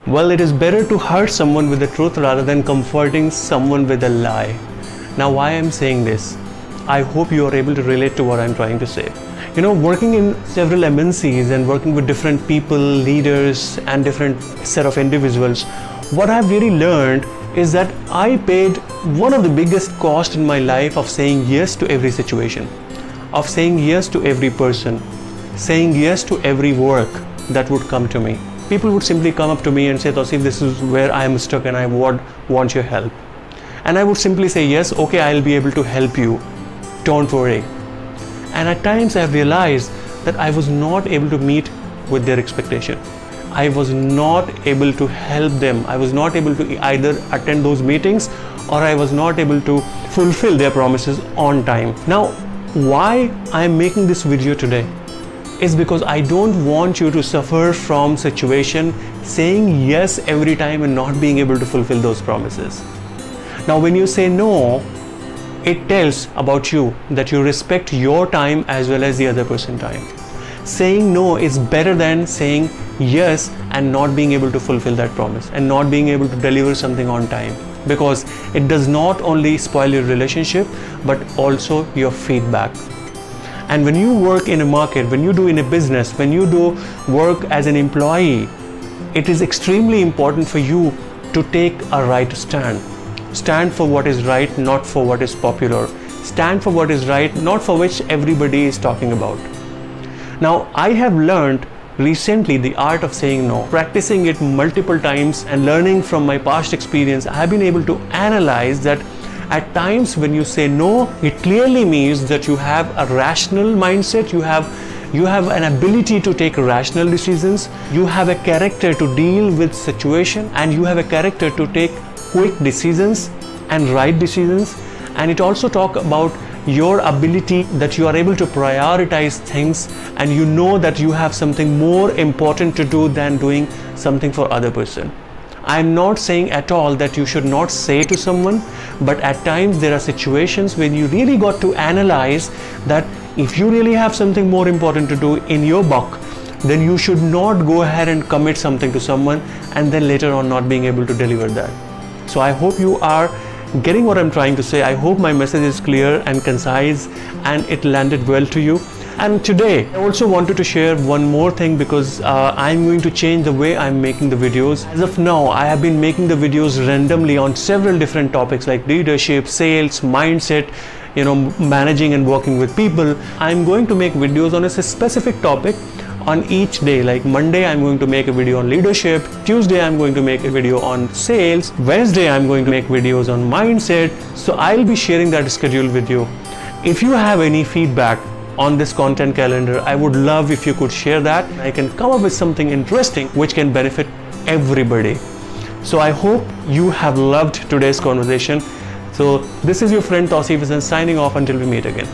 Well, it is better to hurt someone with the truth rather than comforting someone with a lie. Now, why I'm saying this? I hope you are able to relate to what I'm trying to say. You know, working in several MNCs and working with different people, leaders, and different set of individuals, what I've really learned is that I paid one of the biggest costs in my life of saying yes to every situation, of saying yes to every person, saying yes to every work that would come to me. People would simply come up to me and say, Tausif, this is where I am stuck and I want your help. And I would simply say, yes, okay, I'll be able to help you. Don't worry. And at times I have realized that I was not able to meet with their expectation. I was not able to help them. I was not able to either attend those meetings or I was not able to fulfill their promises on time. Now, why I am making this video today is because I don't want you to suffer from situation saying yes every time and not being able to fulfill those promises. Now, when you say no, it tells about you that you respect your time as well as the other person's time. Saying no is better than saying yes and not being able to fulfill that promise and not being able to deliver something on time, because it does not only spoil your relationship but also your feedback. And when you work in a market, when you do in a business, when you do work as an employee, it is extremely important for you to take a right stand. Stand for what is right, not for what is popular. Stand for what is right, not for which everybody is talking about. Now, I have learned recently the art of saying no, practicing it multiple times and learning from my past experience. I have been able to analyze that at times when you say no, it clearly means that you have a rational mindset, you have an ability to take rational decisions, you have a character to deal with situation, and you have a character to take quick decisions and right decisions. And it also talks about your ability that you are able to prioritize things and you know that you have something more important to do than doing something for other person. I am not saying at all that you should not say to someone, but at times there are situations when you really got to analyze that if you really have something more important to do in your buck, then you should not go ahead and commit something to someone and then later on not being able to deliver that. So I hope you are getting what I'm trying to say. I hope my message is clear and concise and it landed well to you. And today I also wanted to share one more thing, because I'm going to change the way I'm making the videos. As of now, I have been making the videos randomly on several different topics like leadership, sales, mindset, you know, managing and working with people. I'm going to make videos on a specific topic on each day. Like Monday I'm going to make a video on leadership, Tuesday I'm going to make a video on sales, Wednesday I'm going to make videos on mindset. So I'll be sharing that schedule with you. If you have any feedback on this content calendar, I would love if you could share that. I can come up with something interesting which can benefit everybody. So I hope you have loved today's conversation. So this is your friend Tausif Hasan signing off until we meet again.